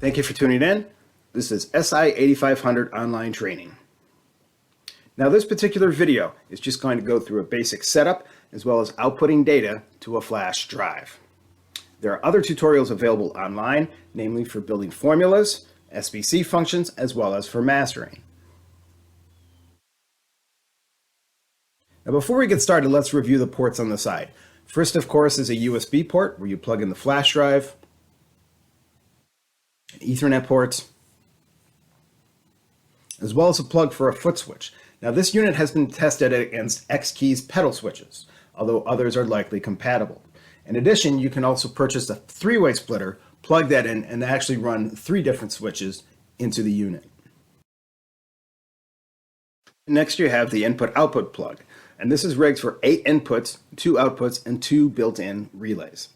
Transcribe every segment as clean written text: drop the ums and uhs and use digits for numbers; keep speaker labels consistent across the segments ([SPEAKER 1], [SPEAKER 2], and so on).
[SPEAKER 1] Thank you for tuning in. This is SI 8500 online training. Now this particular video is just going to go through a basic setup as well as outputting data to a flash drive. There are other tutorials available online, namely for building formulas, SBC functions, as well as for mastering. Now before we get started, let's review the ports on the side. First, of course, is a USB port where you plug in the flash drive, an Ethernet port, as well as a plug for a foot switch. Now this unit has been tested against X-Keys pedal switches, although others are likely compatible. In addition, you can also purchase a three-way splitter, plug that in, and actually run 3 different switches into the unit. Next you have the input-output plug, and this is rigged for 8 inputs, 2 outputs, and 2 built-in relays.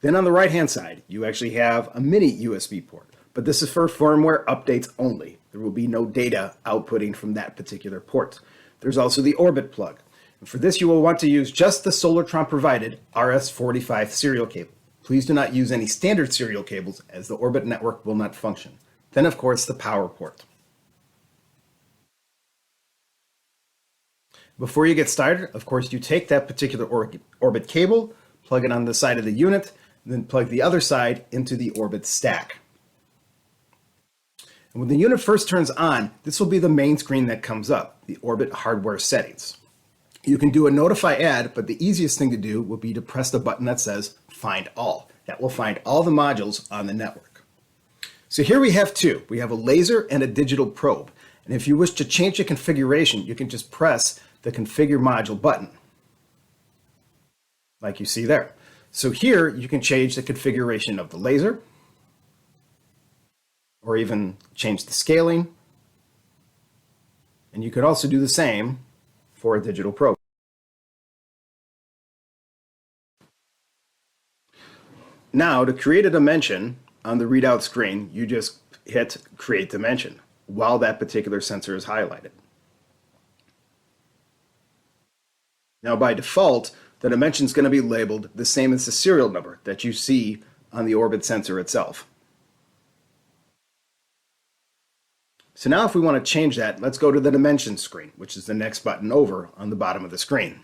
[SPEAKER 1] Then on the right-hand side, you actually have a mini USB port, but this is for firmware updates only. There will be no data outputting from that particular port. There's also the orbit plug. And for this, you will want to use just the Solartron provided RS-45 serial cable. Please do not use any standard serial cables as the orbit network will not function. Then, of course, the power port. Before you get started, of course, you take that particular orbit cable, plug it on the side of the unit, and then plug the other side into the orbit stack. And when the unit first turns on, this will be the main screen that comes up, the orbit hardware settings. You can do a notify add, but the easiest thing to do will be to press the button that says find all. That will find all the modules on the network. So here we have 2. We have a laser and a digital probe. And if you wish to change the configuration, you can just press the configure module button, like you see there. So here you can change the configuration of the laser, or even change the scaling. And you could also do the same for a digital probe. Now, to create a dimension on the readout screen, you just hit create dimension while that particular sensor is highlighted. Now, by default, the dimension is going to be labeled the same as the serial number that you see on the orbit sensor itself. So now if we want to change that, let's go to the dimension screen, which is the next button over on the bottom of the screen.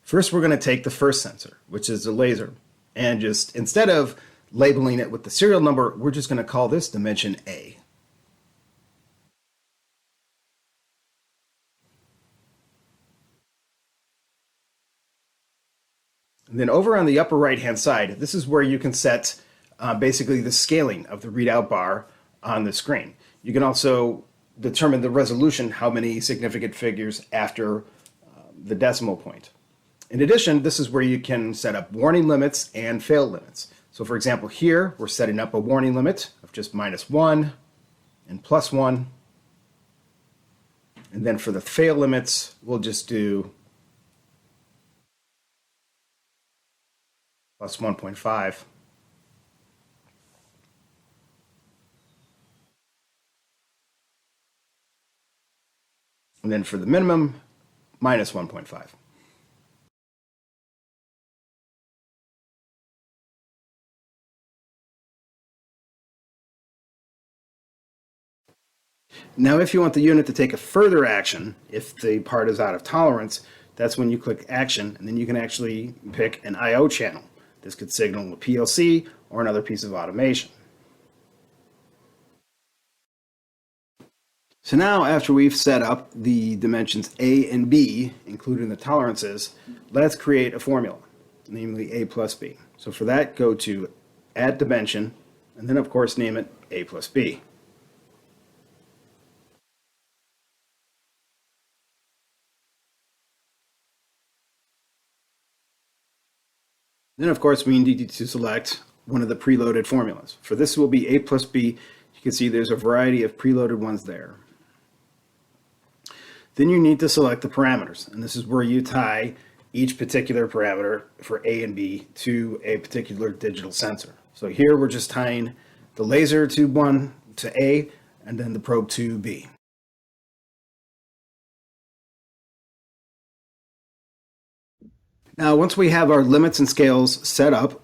[SPEAKER 1] First, we're going to take the first sensor, which is the laser, and just instead of labeling it with the serial number, we're just going to call this dimension A. And then over on the upper right-hand side, this is where you can set basically the scaling of the readout bar on the screen. You can also determine the resolution, how many significant figures after the decimal point. In addition, this is where you can set up warning limits and fail limits. So for example, here we're setting up a warning limit of just -1 and +1. And then for the fail limits, we'll just do +1.5. And then for the minimum, -1.5. Now, if you want the unit to take a further action, if the part is out of tolerance, that's when you click action, and then you can actually pick an I/O channel. This could signal a PLC or another piece of automation. So now, after we've set up the dimensions A and B, including the tolerances, let's create a formula, namely A plus B. So for that, go to Add Dimension, and then of course name it A plus B. Then of course we need to select one of the preloaded formulas. For this will be A plus B. You can see there's a variety of preloaded ones there. Then you need to select the parameters, and this is where you tie each particular parameter for A and B to a particular digital sensor. So here we're just tying the laser to A and then the probe to B. Now, once we have our limits and scales set up,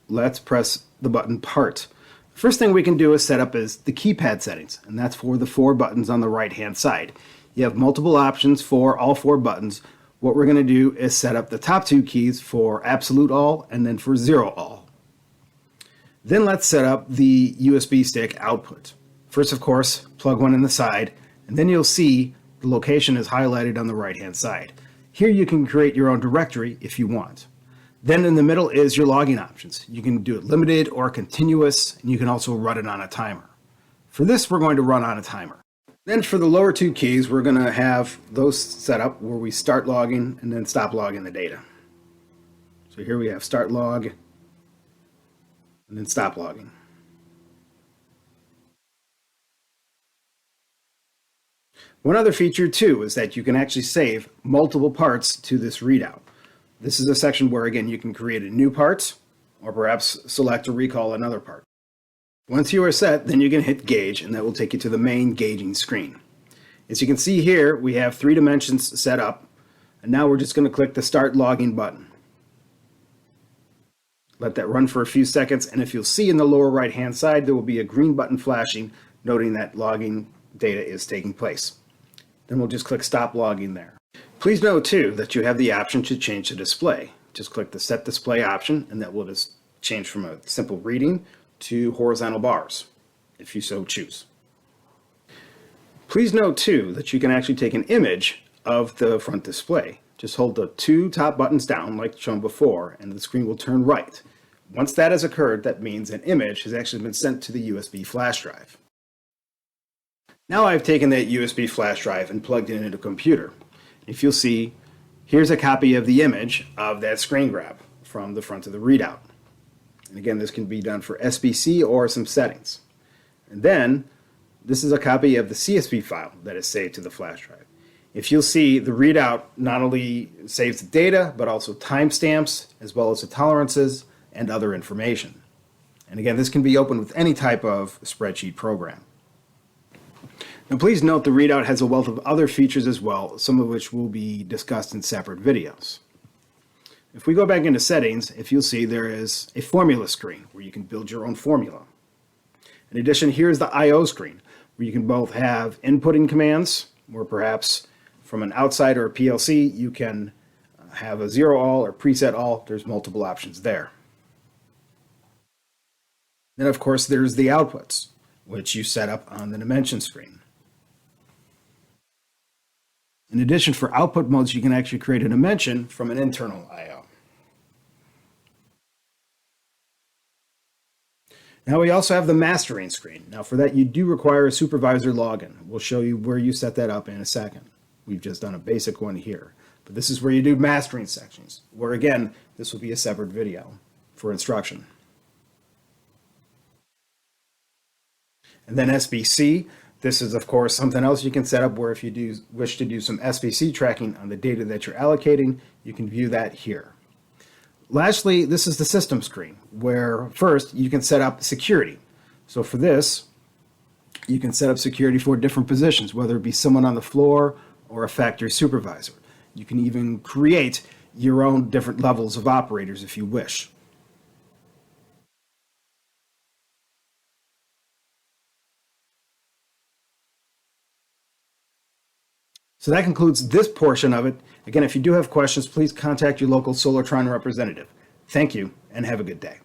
[SPEAKER 1] let's press the button Part. First thing we can do is set up is the keypad settings, and that's for the 4 buttons on the right-hand side. You have multiple options for all 4 buttons. What we're going to do is set up the top 2 keys for absolute all and then for 0 all. Then let's set up the USB stick output. First, of course, plug one in the side, and then you'll see the location is highlighted on the right-hand side. Here you can create your own directory if you want. Then in the middle is your logging options. You can do it limited or continuous, and you can also run it on a timer. For this, we're going to run on a timer. Then for the lower 2 keys, we're going to have those set up where we start logging and then stop logging the data. So here we have start log and then stop logging. One other feature too is that you can actually save multiple parts to this readout. This is a section where, again, you can create a new part or perhaps select or recall another part. Once you are set, then you can hit Gauge, and that will take you to the main gauging screen. As you can see here, we have 3 dimensions set up, and now we're just going to click the Start Logging button. Let that run for a few seconds, and if you'll see in the lower right-hand side, there will be a green button flashing, noting that logging data is taking place. Then we'll just click Stop Logging there. Please note too that you have the option to change the display. Just click the Set Display option, and that will just change from a simple reading to horizontal bars, if you so choose. Please note too that you can actually take an image of the front display. Just hold the 2 top buttons down like shown before, and the screen will turn right. Once that has occurred, that means an image has actually been sent to the USB flash drive. Now I've taken that USB flash drive and plugged it into a computer. If you'll see, here's a copy of the image of that screen grab from the front of the readout. And again, this can be done for SBC or some settings. And then, this is a copy of the CSV file that is saved to the flash drive. If you'll see, the readout not only saves the data, but also timestamps, as well as the tolerances and other information. And again, this can be opened with any type of spreadsheet program. Now please note the readout has a wealth of other features as well, some of which will be discussed in separate videos. If we go back into settings, if you'll see, there is a formula screen where you can build your own formula. In addition, here's the I/O screen where you can both have inputting commands, or perhaps from an outside or a PLC, you can have a 0 all or preset all. There's multiple options there. Then of course there's the outputs, which you set up on the dimension screen. In addition, for output modes, you can actually create a dimension from an internal I/O. Now we also have the mastering screen. Now for that, you do require a supervisor login. We'll show you where you set that up in a second. We've just done a basic one here. But this is where you do mastering sections, where again, this will be a separate video for instruction. And then SBC. This is, of course, something else you can set up where if you do wish to do some SBC tracking on the data that you're allocating, you can view that here. Lastly, this is the system screen, where first you can set up security. So for this, you can set up security for different positions, whether it be someone on the floor or a factory supervisor. You can even create your own different levels of operators if you wish. So that concludes this portion of it. Again, if you do have questions, please contact your local Solartron representative. Thank you, and have a good day.